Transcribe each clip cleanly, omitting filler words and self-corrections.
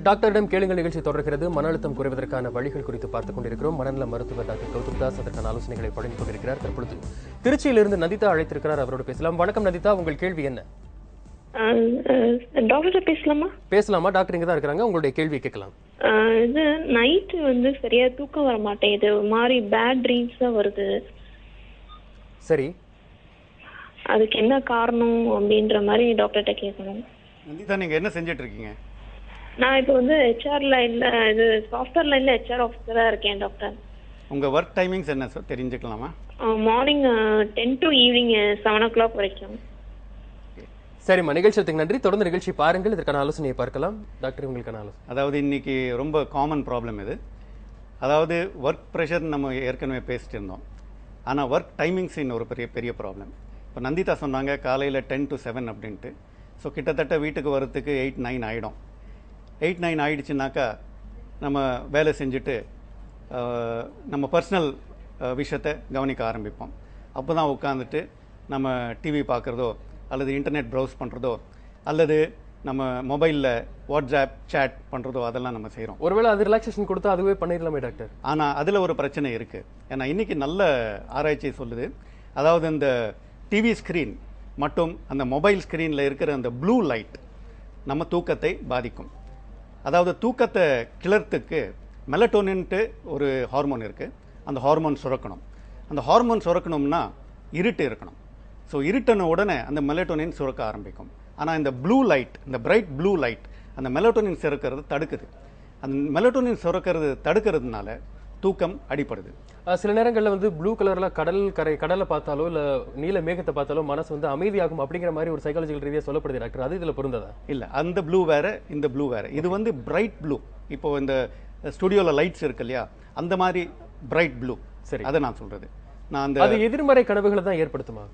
டாக்டரிடம் கேளுங்கள் நிகழ்ச்சி தொடர்கிறது. மன அழுத்தம் குறைவதற்கான வழிகள் குறித்து பார்த்துக் கொண்டிருக்கிறோம். மனநல மருத்துவர் டாக்டர் கௌதம் தாஸ் அதற்கான ஆலோசனைகளை வழங்கிக் கொண்டிருக்கிறார். தற்பொழுது திருச்சியிலிருந்து நந்திதா அழைத்திருக்கிறார். அவரோடு பேசலாம். வணக்கம் நந்திதா, உங்கள் கேள்வி என்ன? டாக்டர் பேசலாமா? பேசலாமா? டாக்டர் இங்க தான் இருக்கிறாங்க, உங்களுடைய கேள்வி கேட்கலாம். இது நைட்டு சரியா தூக்கம் வர மாட்டேங்குது, ஒரு மாதிரி பேட் ட்ரீம்ஸ் தான் வருது. சரி, அதுக்கு என்ன காரணம் அப்படின்ற மாதிரி டாக்டர்கிட்ட கேட்கணும். நந்திதா, நீங்க என்ன செஞ்சுட்டு இருக்கீங்க? நான் இப்போ ஹெச்ஆர் லைன்ல சாஃப்ட்வேர் லைன்ல ஹெச்ஆர் ஆஃபீஸரா இருக்கேன் டாக்டர். உங்க ஒர்க் டைமிங்ஸ் என்ன தெரிஞ்சுக்கலாமா? மார்னிங் 10 to ஈவினிங் 7 o'clock வரைக்கும். சரிம்மா, நிகழ்ச்சியத்துக்கு நன்றி. தொடர்ந்து நிகழ்ச்சி பாருங்கள், இதற்கான ஆலோசனையை பார்க்கலாம். டாக்டர், உங்களுக்கான ஆலோசனை. அதாவது இன்னைக்கு ரொம்ப காமன் ப்ராப்ளம் இது. அதாவது ஒர்க் ப்ரெஷர் நம்ம ஏற்கனவே பேசிட்டு இருந்தோம். ஆனால் ஒர்க் டைமிங்ஸ் இன்னொரு பெரிய ப்ராப்ளம். இப்போ நந்திதா சொன்னாங்க காலையில் 10 to 7 அப்படின்ட்டு. ஸோ கிட்டத்தட்ட வீட்டுக்கு வரத்துக்கு 8-9 ஆகிடும். 8-9 ஆகிடுச்சுனாக்கா நம்ம வேலை செஞ்சுட்டு நம்ம பர்சனல் விஷயத்தை கவனிக்க ஆரம்பிப்போம். அப்போ தான் உட்காந்துட்டு நம்ம டிவி பார்க்குறதோ அல்லது இன்டர்நெட் ப்ரௌஸ் பண்ணுறதோ அல்லது நம்ம மொபைலில் வாட்ஸ்அப் சேட் பண்ணுறதோ அதெல்லாம் நம்ம செய்கிறோம். ஒருவேளை அது ரிலாக்ஸேஷன் கொடுத்தா அதுவே பண்ணிடலாமே டாக்டர்? ஆனால் அதில் ஒரு பிரச்சனை இருக்குது. ஏன்னா இன்றைக்கி நல்ல ஆராய்ச்சி சொல்லுது, அதாவது இந்த டிவி ஸ்க்ரீன் மற்றும் அந்த மொபைல் ஸ்க்ரீனில் இருக்கிற அந்த ப்ளூ லைட் நம்ம தூக்கத்தை பாதிக்கும். அதாவது தூக்கத்தை கிளறத்துக்கு மெலட்டோனின்ட்டு ஒரு ஹார்மோன் இருக்குது. அந்த ஹார்மோன் சுரக்கணும். அந்த ஹார்மோன் சுரக்கணும்னா இருட்டு இருக்கணும். ஸோ இருட்டின உடனே அந்த மெலட்டோனின் சுரக்க ஆரம்பிக்கும். ஆனால் இந்த ப்ளூ லைட், இந்த பிரைட் ப்ளூ லைட் அந்த மெலட்டோனின் சுரக்கிறது தடுக்குது. அந்த மெலட்டோனின் சுரக்கிறது தடுக்கிறதுனால தூக்கம் அடிப்படுது. சில நேரங்களில் ப்ளூ கலரில் கடலை பார்த்தாலோ இல்லை நீல மேகத்தை பார்த்தாலோ மனசு அமைதியாகும் அப்படிங்கிற மாதிரி ஒரு சைக்காலஜிக்கல் ரீதியாக சொல்லப்படுது டாக்டர். அது இதில் பொருந்ததா? இல்லை, அந்த ப்ளூ வேற, இந்த ப்ளூ வேற. இது பிரைட் ப்ளூ. இப்போ இந்த ஸ்டுடியோவில் லைட்ஸ் இருக்கு இல்லையா, அந்த மாதிரி பிரைட் ப்ளூ. சரி, அதை நான் சொல்றது. நான் அந்த எதிர்மறை கனவுகளை தான் ஏற்படுத்துமா?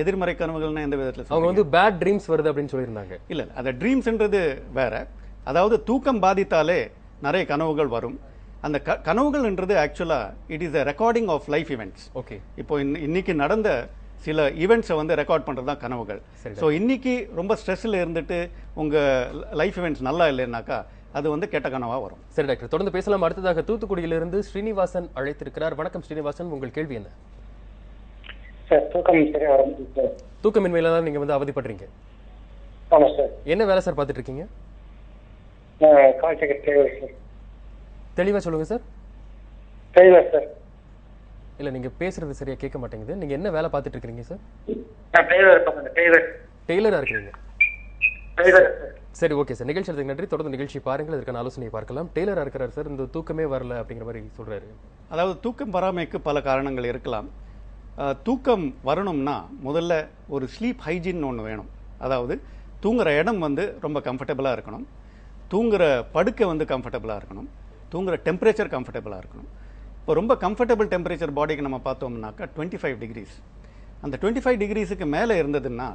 எதிர்மறை கனவுகள்னா எந்த விதத்தில்? அவங்க பேட் ட்ரீம்ஸ் வருது அப்படின்னு சொல்லியிருந்தாங்க. இல்லை, அந்த ட்ரீம்ஸ்ன்றது வேற. அதாவது தூக்கம் பாதித்தாலே நிறைய கனவுகள் வரும். அந்த கனவுகள்ன்றது ஆக்சுவலாக it is a recording of life events. Okay, இப்போ இன்னைக்கு நடந்த சில ஈவெண்ட்ஸை ரெக்கார்ட் பண்ணுறது தான் கனவுகள். ஸோ இன்னைக்கு ரொம்ப ஸ்ட்ரெஸ்ஸில் இருந்துட்டு உங்கள் லைஃப் இவெண்ட்ஸ் நல்லா இல்லைன்னாக்கா அது கெட்ட கனவாக வரும். சரி டாக்டர், தொடர்ந்து பேசலாம். அடுத்ததாக தூத்துக்குடியிலிருந்து ஸ்ரீனிவாசன் அழைத்திருக்கிறார். வணக்கம் ஸ்ரீனிவாசன், உங்கள் கேள்வி என்ன? சார், தூக்கம் சரியா வர முடியும் சார். தூக்கமின்மையில தான் நீங்க அவதிப்படுறீங்க. ஆமா சார். என்ன வேலை சார் பார்த்துட்டு இருக்கீங்க? கால் டிக்கெட் டிரைவர் சார். தெளிவா சொல்லுங்க சார். Driver sir. இல்ல, நீங்க பேசுறது சரியா கேட்க மாட்டேங்குது. நீங்க என்ன வேலை பார்த்துட்டு இருக்கீங்க சார்? நான் டிரைவர் பண்றேன். டிரைவர். டெய்லரா இருக்கீங்க? Driver sir. சரி, ஓகே சார். நிகழ்ச்சிக்கு நன்றி. தொடர்ந்து நிகழ்ச்சி பாருங்கள், இதற்கான ஆலோசனையை பார்க்கலாம். டெய்லரா இருக்கிறார் சார், இந்த தூக்கமே வரல அப்படிங்கிற மாதிரி சொல்றாரு. அதாவது தூக்கம் வராமைக்கு பல காரணங்கள் இருக்கலாம். தூக்கம் வரணும்னா முதல்ல ஒரு ஸ்லீப் ஹைஜீன் ஒன்று வேணும். அதாவது தூங்குற இடம் ரொம்ப கம்ஃபர்டபுளாக இருக்கணும். தூங்குற படுக்கை கம்ஃபர்டபுளாக இருக்கணும். தூங்குற டெம்பரேச்சர் கம்ஃபர்டபுளாக இருக்கணும். இப்போ ரொம்ப கம்ஃபர்டபுள் டெம்பரேச்சர் பாடிக்கு நம்ம பார்த்தோம்னாக்கா 25 டிகிரிஸ். அந்த 25 டிகிரிஸுக்கு மேலே இருந்ததுன்னா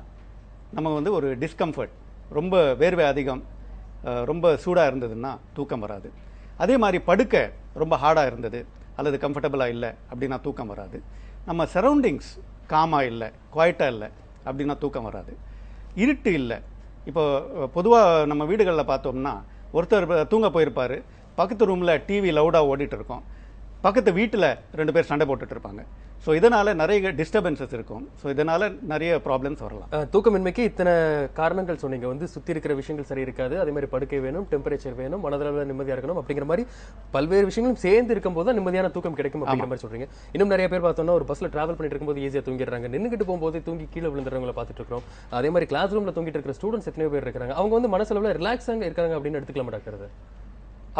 நம்ம ஒரு டிஸ்கம்ஃபர்ட், ரொம்ப வேர்வை அதிகம், ரொம்ப சூடாக இருந்ததுன்னா தூக்கம் வராது. அதே மாதிரி படுக்கை ரொம்ப ஹார்டாக இருந்தது அல்லது கம்ஃபர்டபுளாக இல்லை அப்படின்னா தூக்கம் வராது. நம்ம சரௌண்டிங்ஸ் காமாக இல்லை, குவாய்ட்டாக இல்லை அப்படின்னா தூக்கம் வராது. இருட்டு இல்லை. இப்போ பொதுவாக நம்ம வீடுகளில் பார்த்தோம்னா ஒருத்தர் தூங்க போயிருப்பார், பக்கத்து ரூமில் டிவி லவுடாக ஓடிட்டு இருக்கும், பக்கத்து வீட்டில் 2 பேர் சண்டை போட்டுட்டு இருப்பாங்க. ஸோ இதனால் நிறைய டிஸ்டர்பன்சஸ் இருக்கும். ஸோ இதனால் நிறைய ப்ராப்ளம்ஸ் வரலாம். தூக்கமின்மைக்கு இத்தனை காரணங்கள் சொன்னீங்க. சுற்றி இருக்கிற விஷயங்கள் சரி இருக்காது, அதே மாதிரி படுக்கை வேணும், டெம்பரேச்சர் வேணும், மனதளவில் நிம்மதியாக இருக்கணும் அப்படிங்கிற மாதிரி பல்வேறு விஷயங்களும் சேர்ந்து இருக்கும்போது தான் நிம்மதியான தூக்கம் கிடைக்கும் அப்படிங்கிற மாதிரி சொல்றீங்க. இன்னும் நிறைய பேர் பார்த்தோம்னா ஒரு பஸ்ஸில் டிராவல் பண்ணிட்டு இருக்கும்போது ஈஸியாக தூங்கிடுறாங்க. நின்றுக்கிட்டு போகும்போது தூங்கி கீழே விழுந்துறவங்களை பார்த்துட்டு இருக்கிறோம். அதே மாதிரி கிளாஸ் ரூமில் தூங்கிட்டு இருக்கிற ஸ்டூடெண்ட்ஸ் எத்தனையோ பேர் இருக்காங்க. அவங்க மனசளவில் ரிலாக்ஸாக இருக்காங்க அப்படின்னு எடுத்துக்கலாமா டாக்டர்?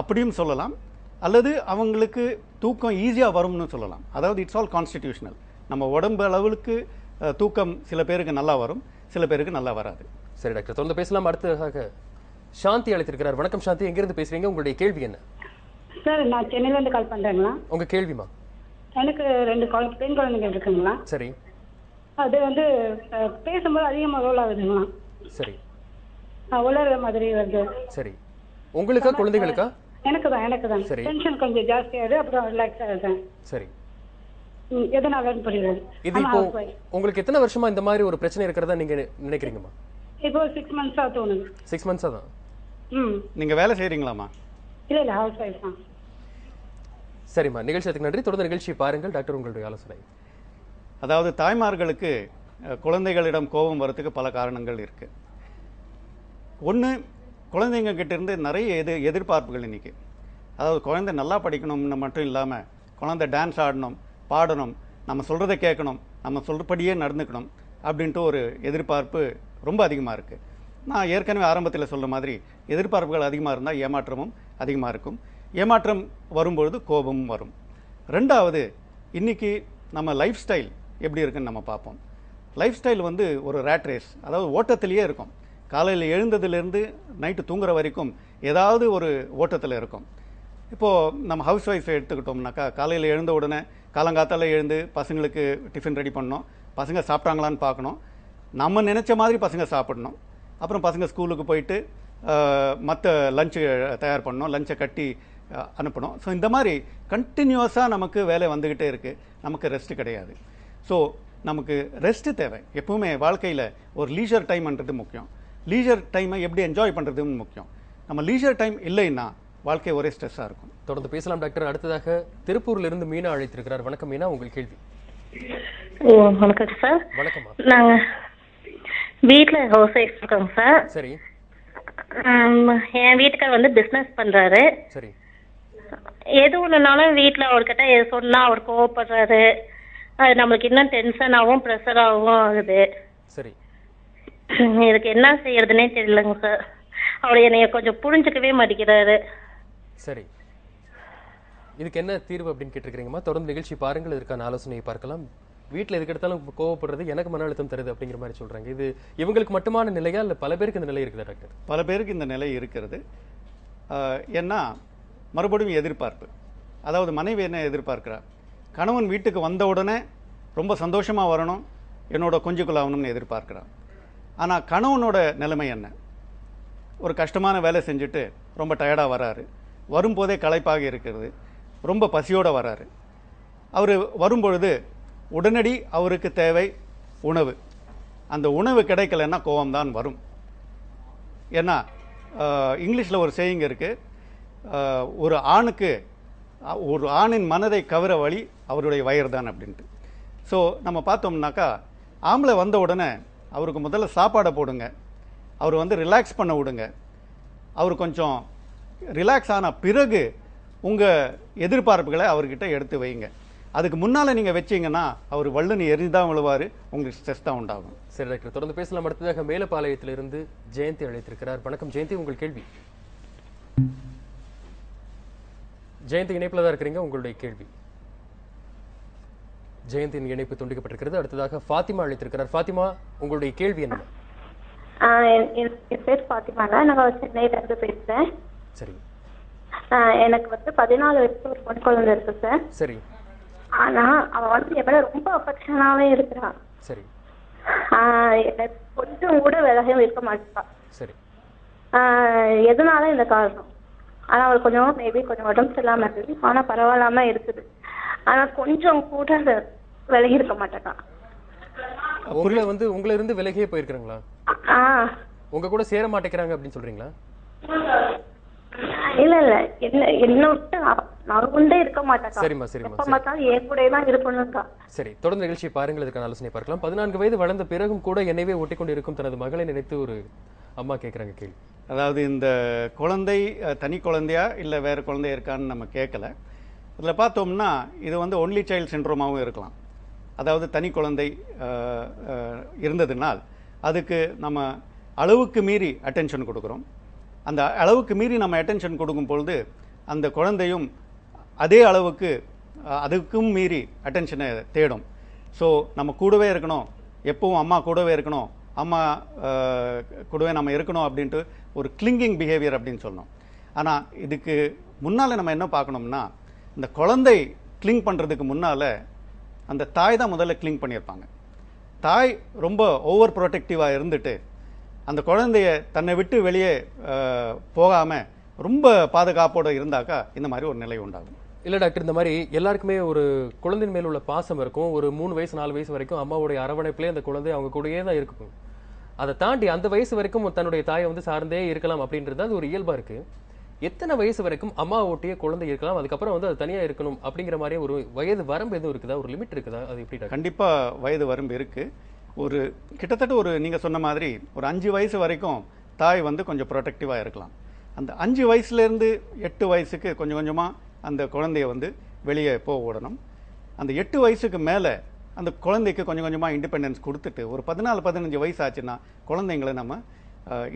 அப்படியும் சொல்லலாம். அல்லது அவங்களுக்கு தூக்கம் ஈஸியாக வரும்னு சொல்லலாம். அதாவது இட்ஸ் ஆல் கான்ஸ்டிடியூஷனல். நம்ம உடம்பு அளவுக்கு தூக்கம் சில பேருக்கு நல்லா வரும், சில பேருக்கு நல்லா வராது. சரி டாக்டர், தொடர்ந்து பேசலாம். அடுத்ததாக சாந்தி அழைத்திருக்கிறார். வணக்கம் சாந்தி, எங்கிருந்து பேசுறீங்க? உங்களுடைய கேள்வி என்ன? சார், நான் சென்னையிலேருந்து கால் பண்ணுறேங்களா? உங்கள் கேள்விமா? எனக்கு 2 பெண் குழந்தைகள் இருக்குங்களா? சரி. அது பேசும்போது அதிகமாக ரோல் ஆகுதுங்களா? சரி. உலர மாதிரி வருது. சரி, உங்களுக்கா குழந்தைகளுக்கா? எனக்கு தான். டென்ஷன் கொஞ்சம் ஜாஸ்தியாகுது, அப்புறம் ரிலாக்ஸ் ஆகுது. சரி, எதனாலன்னு புரியல. இது இப்போ உங்களுக்கு எத்தனை வருஷமா இந்த மாதிரி ஒரு பிரச்சனை இருக்கிறதா நீங்க நினைக்கிறீங்கம்மா? இப்போ 6 months தோணுது. 6 months தான். ம். நீங்கள் வேலை செய்கிறீங்களாம்மா? இல்ல இல்ல ஹவுஸ் ஒய்ஃப் தான். சரிம்மா, நிகழ்ச்சியத்துக்கு நன்றி. தொடர்ந்து நிகழ்ச்சியை பாருங்கள். டாக்டர் உங்களுடைய ஆலோசனை. அதாவது தாய்மார்களுக்கு குழந்தைகளிடம் கோபம் வரத்துக்கு பல காரணங்கள் இருக்குது. ஒன்று, குழந்தைங்க கிட்ட இருந்து நிறைய எதிர்பார்ப்புகள் இன்னைக்கு. அதாவது குழந்தை நல்லா படிக்கணும்னு மட்டும் இல்லாமல் குழந்தை டான்ஸ் ஆடணும், பாடணும், நம்ம சொல்கிறத கேட்கணும், நம்ம சொல்கிறபடியே நடந்துக்கணும் அப்படின்ட்டு ஒரு எதிர்பார்ப்பு ரொம்ப அதிகமாக இருக்குது. நான் ஏற்கனவே ஆரம்பத்தில் சொல்கிற மாதிரி எதிர்பார்ப்புகள் அதிகமாக இருந்தால் ஏமாற்றமும் அதிகமாக இருக்கும். ஏமாற்றம் வரும்பொழுது கோபமும் வரும். ரெண்டாவது, இன்றைக்கி நம்ம லைஃப் ஸ்டைல் எப்படி இருக்குன்னு நம்ம பார்ப்போம். லைஃப் ஸ்டைல் வந்து ஒரு ரேட் ரேஸ், அதாவது ஓட்டத்திலேயே இருக்கும். காலையில் எழுந்ததுலேருந்து நைட்டு தூங்குற வரைக்கும் ஏதாவது ஒரு ஓட்டத்தில் இருக்கும். இப்போது நம்ம ஹவுஸ் ஒய்ஃபை எடுத்துக்கிட்டோம்னாக்கா, காலையில் எழுந்த உடனே காலங்காத்தால எழுந்து பசங்களுக்கு டிஃபன் ரெடி பண்ணணும், பசங்க சாப்பிட்டாங்களான்னு பார்க்கணும், நம்ம நினச்ச மாதிரி பசங்க சாப்பிடணும், அப்புறம் பசங்க ஸ்கூலுக்கு போயிட்டு மற்ற லஞ்சு தயார் பண்ணணும், லஞ்சை கட்டி அனுப்பணும். ஸோ இந்த மாதிரி கண்டினியூஸாக நமக்கு வேலை வந்துக்கிட்டே இருக்குது. நமக்கு ரெஸ்ட்டு கிடையாது. ஸோ நமக்கு ரெஸ்ட்டு தேவை. எப்பவுமே வாழ்க்கையில் ஒரு லீஷர் டைம்ன்றது முக்கியம். லீஷர் டைமை எப்படி என்ஜாய் பண்ணுறதுன்னு முக்கியம். நம்ம லீஷர் டைம் இல்லைன்னா வாழ்க்கை ஒரே ஸ்ட்ரெஸ்ஸாக இருக்கும். தொடர்ந்து பேசலாம் டாக்டர். அடுத்ததாக திருப்பூரிலிருந்து மீனா அழைத்திருக்கிறார். வணக்கம் மீனா, உங்கள் கேள்வி. வணக்கம் சார். வணக்கம்மா. நாங்கள் வீட்டில் ஹவுஸ் ஒய்ஃப் இருக்கோங்க சார். சரி. என் வீட்டுக்கார் வந்து பிஸ்னஸ் பண்ணுறாரு. சரி. எது ஒன்றுனாலும் வீட்டில் அவர்கிட்ட எது சொன்னால் அவர் கோவப்படுறாரு. அது நம்மளுக்கு இன்னும் டென்ஷனாகவும் ப்ரெஷராகவும் ஆகுது. சரி. இதுக்கு என்ன செய்யறதுனே தெரியலங்க சார். அவர் என்னைய கொஞ்சம் புரிஞ்சுக்கவே மாட்டேங்கிறாரு. சரி, இதுக்கு என்ன தீர்வு அப்படின்னு கேட்டிருக்கிறீங்கம்மா. தொடர்ந்து நிகழ்ச்சி பாருங்கள், இதற்கான ஆலோசனையை பார்க்கலாம். வீட்டில் எதுக்கு எடுத்தாலும் கோவப்படுறது எனக்கு மன அழுத்தம் தருது அப்படிங்கிற மாதிரி சொல்றாங்க. இது இவங்களுக்கு மட்டுமான நிலையா இல்லை பல பேருக்கு இந்த நிலை இருக்குதா டாக்டர்? பல பேருக்கு இந்த நிலை இருக்கிறது. ஏன்னா மறுபடியும் எதிர்பார்ப்பு. அதாவது மனைவி என்ன எதிர்பார்க்கிறா, கணவன் வீட்டுக்கு வந்த உடனே ரொம்ப சந்தோஷமாக வரணும், என்னோட கொஞ்சுக்குள்ளாகணும்னு எதிர்பார்க்குறான். ஆனால் கணவனோட நிலைமை என்ன, ஒரு கஷ்டமான வேலை செஞ்சுட்டு ரொம்ப டயர்டாக வராரு, வரும்போதே களைப்பாக இருக்கிறது, ரொம்ப பசியோடு வராரு. அவர் வரும்பொழுது உடனடி அவருக்கு தேவை உணவு. அந்த உணவு கிடைக்கலன்னா கோபம்தான் வரும். ஏன்னா இங்கிலீஷில் ஒரு சேயிங் இருக்குது, ஒரு ஆணுக்கு ஒரு ஆணின் மனதை கவர வழி அவருடைய வயிறு தான் அப்படின்ட்டு. ஸோ நம்ம பார்த்தோம்னாக்கா ஆம்பளை வந்த உடனே அவருக்கு முதல்ல சாப்பாடை போடுங்க, அவர் வந்து ரிலாக்ஸ் பண்ண விடுங்க. அவர் கொஞ்சம் ரிலாக்ஸ் ஆன பிறகு உங்கள் எதிர்பார்ப்புகளை அவர்கிட்ட எடுத்து வைங்க. அதுக்கு முன்னால் நீங்கள் வச்சிங்கன்னா அவர் வள்ளுன்னு எரிஞ்சுதான் விழுவார், உங்களுக்கு ஸ்ட்ரெஸ் தான் உண்டாகும். சரி டாக்டர், தொடர்ந்து பேசலாம். அடுத்ததாக மேலப்பாளையத்திலிருந்து ஜெயந்தி அழைத்திருக்கிறார். வணக்கம் ஜெயந்தி, உங்கள் கேள்வி. ஜெயந்தி இணைப்பில் தான் இருக்கிறீங்க, உங்களுடைய கேள்வி. ஜெயந்தியின் இணைப்பு துண்டிக்கப்பட்டிருக்கிறது. அடுத்ததாக ஃபாத்திமா அழைத்திருக்கிறார். ஃபாத்திமா, உங்களுடைய கேள்வி என்ன? என் பேர் ஃபாத்திமாங்க, நான் சென்னையில இருந்து பேசுறேன். சரி. எனக்கு வந்து 14 வயசு ஒரு பொண்ணு குழந்தை இருக்கு சார். சரி. ஆனா அவ வந்து என் மேல ரொம்ப அஃபெக்ஷனாவே இருக்கிறான். சரி. எனக்கு கொஞ்சம் கூட விலகவும் இருக்க மாட்டா. சரி. எதனால இந்த காரணம்? ஆனா அவளுக்கு கொஞ்சம் மேபி கொஞ்சம் உடம்பு சரியில்லாம இருக்குது, ஆனா பரவாயில்லாம இருக்குது. ஆனா கொஞ்சம் கூட விலகி இருக்க மாட்டேன். உங்களை இருந்து விலகியே போயிருக்காங்களா? உங்க கூட சேர மாட்டேங்கிறாங்க அப்படின்னு சொல்றீங்களா? இல்ல இல்ல, என்ன விட்டு நான் கொண்டே இருக்க மாட்டேன். சரிம்மா சரிம்மா, என் கூட தான் இருக்கணும்க்கா. சரி, தொடர்ந்து நிகழ்ச்சியை பாருங்கள், இதுக்கான ஆலோசனை பார்க்கலாம். 14 வயது வளர்ந்த பிறகும் கூட என்னைவே ஒட்டிக்கொண்டு இருக்கும் தனது மகளை நினைத்து ஒரு அம்மா கேட்குறாங்க கேள்வி. அதாவது இந்த குழந்தை தனி குழந்தையா இல்லை வேறு குழந்தையா இருக்கான்னு நம்ம கேட்கல. இதில் பார்த்தோம்னா இது வந்து ஒன்லி சைல்டு சிண்ட்ரோமாகவும் இருக்கலாம். அதாவது தனி குழந்தை இருந்ததுனால் அதுக்கு நம்ம அளவுக்கு மீறி அட்டென்ஷன் கொடுக்குறோம். அந்த அளவுக்கு மீறி நம்ம அட்டென்ஷன் கொடுக்கும் பொழுது அந்த குழந்தையும் அதே அளவுக்கு அதுக்கும் மீறி அட்டென்ஷனை தேடும். ஸோ நம்ம கூடவே இருக்கணும், எப்பவும் அம்மா கூடவே இருக்கணும், அம்மா கூடவே நம்ம இருக்கணும் அப்படின்ட்டு ஒரு கிளிங்கிங் பிஹேவியர் அப்படின்னு சொல்லணும். ஆனால் இதுக்கு முன்னால் நம்ம என்ன பார்க்கணும்னா, இந்த குழந்தை கிளிங் பண்ணுறதுக்கு முன்னால் அந்த தாய் தான் முதல்ல கிளிங் பண்ணியிருப்பாங்க. தாய் ரொம்ப ஓவர் ப்ரொடெக்டிவாக இருந்துட்டு அந்த குழந்தைய தன்னை விட்டு வெளியே போகாமல் ரொம்ப பாதுகாப்போடு இருந்தாக்கா இந்த மாதிரி ஒரு நிலை உண்டாகும். இல்லை டாக்டர், இந்த மாதிரி எல்லாருக்குமே ஒரு குழந்தையின் மேல் உள்ள பாசம் இருக்கும். ஒரு 3 வயசு 4 வயசு வரைக்கும் அம்மாவுடைய அரவணைப்பிலே அந்த குழந்தை அவங்க கூடயே தான் இருக்கும். அதை தாண்டி அந்த வயசு வரைக்கும் தன்னுடைய தாயை வந்து சார்ந்தே இருக்கலாம் அப்படின்றது அது ஒரு இயல்பா இருக்கு. எத்தனை வயசு வரைக்கும் அம்மா ஓட்டிய குழந்தை இருக்கலாம், அதுக்கப்புறம் வந்து அது தனியா இருக்கணும் அப்படிங்கிற மாதிரி ஒரு வயது வரம்பு எதுவும் இருக்குதா, ஒரு லிமிட் இருக்குதா, அது எப்படி டாக்டர்? கண்டிப்பா வயது வரம்பு இருக்கு. ஒரு கிட்டத்தட்ட ஒரு நீங்க சொன்ன மாதிரி ஒரு 5 வயசு வரைக்கும் தாய் வந்து கொஞ்சம் ப்ரொடெக்டிவா இருக்கலாம். அந்த 5 வயசுலேருந்து 8 வயசுக்கு கொஞ்சம் கொஞ்சமா அந்த குழந்தைய வந்து வெளியே போக விடணும். அந்த 8 வயசுக்கு மேலே அந்த குழந்தைக்கு கொஞ்சம் கொஞ்சமாக இண்டிபெண்டன்ஸ் கொடுத்துட்டு ஒரு 14-15 வயசு ஆச்சுன்னா குழந்தைங்களை நம்ம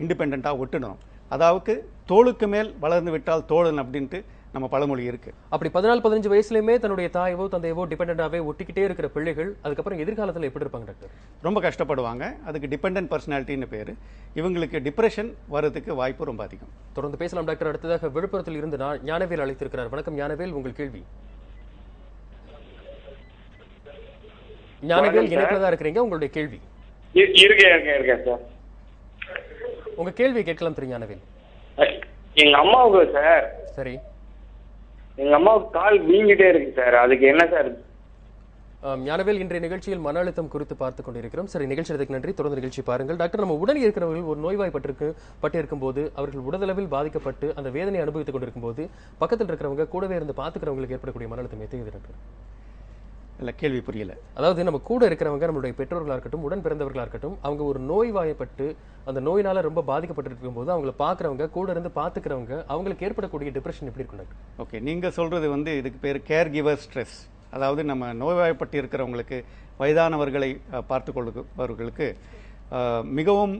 இண்டிபெண்ட்டாக விட்டுடணும். அதாவது தோளுக்கு மேல் வளர்ந்து விட்டால் தோழன் அப்படின்ட்டு நம்ம பழமொழி இருக்கு. அப்படி 14-15 வயசுலயுமே தன்னுடைய தாயவோ தந்தையவோ டிபெண்டாவே ஒட்டிக்கிட்டே இருக்கிற பிள்ளைகள் அதுக்கப்புறம் எதிர்காலத்தில் எப்படி இருப்பாங்க டாக்டர்? ரொம்ப கஷ்டப்படுவாங்க. அதுக்கு டிபெண்டன்ட் பர்சனாலிட்டின்னு பேர். இவங்களுக்கு டிப்ரெஷன் வரதுக்கு வாய்ப்பு ரொம்ப அதிகம். தொடர்ந்து பேசலாம் டாக்டர். அடுத்ததாக விழுப்புரத்தில் இருந்து ஞானவேல் அழைத்திருக்கிறார். வணக்கம் ஞானவேல், உங்கள் கேள்வி. ஞானவேல் இணைப்பில் தான் இருக்கிறீங்க, உங்களுடைய கேள்வி. இருக்கேன் சார். உங்க கேள்வி கேட்கலாம் திரு ஞானவேல். எங்க அம்மாவுக்கு சார், சரி, எங்க அம்மாவுக்கு கால் வீங்கிட்டே இருக்கு சார், அதுக்கு என்ன சார்? ஞானவேல், இன்றைய நிகழ்ச்சியில் மன அழுத்தம் குறித்து பார்த்துக் கொண்டிருக்கிறோம். சரி, நிகழ்ச்சிக்கு நன்றி. தொடர்ந்து நிகழ்ச்சி பாருங்கள். டாக்டர், நம்ம உடனே இருக்கிறவர்கள் ஒரு நோய்வாய்ப்பட்டிருக்கும் போது அவர்கள் உடலளவில் பாதிக்கப்பட்டு அந்த வேதனை அனுபவித்துக் கொண்டிருக்கும் போது பக்கத்தில் இருக்கிறவங்க கூடவே இருந்து பார்த்துக்கிறவங்களுக்கு ஏற்படக்கூடிய மன அழுத்தம் எத்தகையது டாக்டர்? இல்லை, கேள்வி புரியல. அதாவது நம்ம கூட இருக்கிறவங்க, நம்மளுடைய பெற்றோர்களாக இருக்கட்டும், உடன் பிறந்தவர்களாக இருக்கட்டும், அவங்க ஒரு நோய்வாய்ப்பட்டு அந்த நோயினால ரொம்ப பாதிக்கப்பட்டு இருக்கும் போது அவங்களை பார்க்குறவங்க, கூட இருந்து பார்த்துக்கிறவங்க, அவங்களுக்கு ஏற்படக்கூடிய டிப்ரெஷன் எப்படி இருக்கும் டாக்டர்? ஓகே, நீங்கள் சொல்கிறது வந்து இதுக்கு பேர் கேர் கிவர் ஸ்ட்ரெஸ். அதாவது நம்ம நோய்வாய்ப்பட்டு இருக்கிறவங்களுக்கு, வயதானவர்களை பார்த்து கொள்ளுபவர்களுக்கு மிகவும்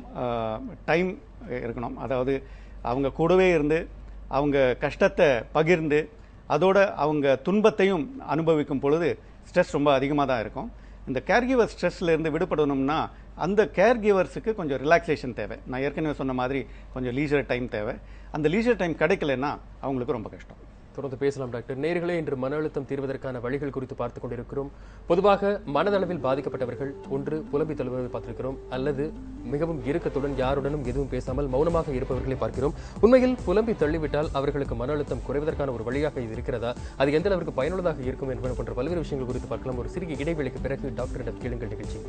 டைம் இருக்கணும். அதாவது அவங்க கூடவே இருந்து அவங்க கஷ்டத்தை பகிர்ந்து அதோட அவங்க துன்பத்தையும் அனுபவிக்கும் பொழுது ஸ்ட்ரெஸ் ரொம்ப அதிகமாக தான் இருக்கும். இந்த கேர்கிவர் ஸ்ட்ரெஸ்லேருந்து விடுபடணும்னா அந்த கேர்கிவர்ஸுக்கு கொஞ்சம் ரிலாக்ஸேஷன் தேவை. நான் ஏற்கனவே சொன்ன மாதிரி கொஞ்சம் லீஜர் டைம் தேவை. அந்த லீஜர் டைம் கிடைக்கலன்னா அவங்களுக்கு ரொம்ப கஷ்டம். தொடர்ந்து பேசலாம் டாக்டர். நேயர்களே, இன்று மன அழுத்தம் தீர்வதற்கான வழிகள் குறித்து பார்த்துக் கொண்டிருக்கிறோம். பொதுவாக மனதளவில் பாதிக்கப்பட்டவர்கள் ஒன்று புலம்பி தழுவதை பார்த்திருக்கிறோம், அல்லது மிகவும் இறுக்கத்துடன் யாருடனும் எதுவும் பேசாமல் மௌனமாக இருப்பவர்களை பார்க்கிறோம். உண்மையில் புலம்பி தள்ளிவிட்டால் அவர்களுக்கு மன அழுத்தம் குறைவதற்கான ஒரு வழியாக இது இருக்கிறதா, அது எந்த அளவிற்கு பயனுள்ளதாக இருக்கும் என்பது போன்ற பல்வேறு விஷயங்கள் குறித்து பார்க்கலாம். ஒரு சிறிய இடைவெளிக்கு பிறகு டாக்டரிடம் கேளுங்கள் நிகழ்ச்சி.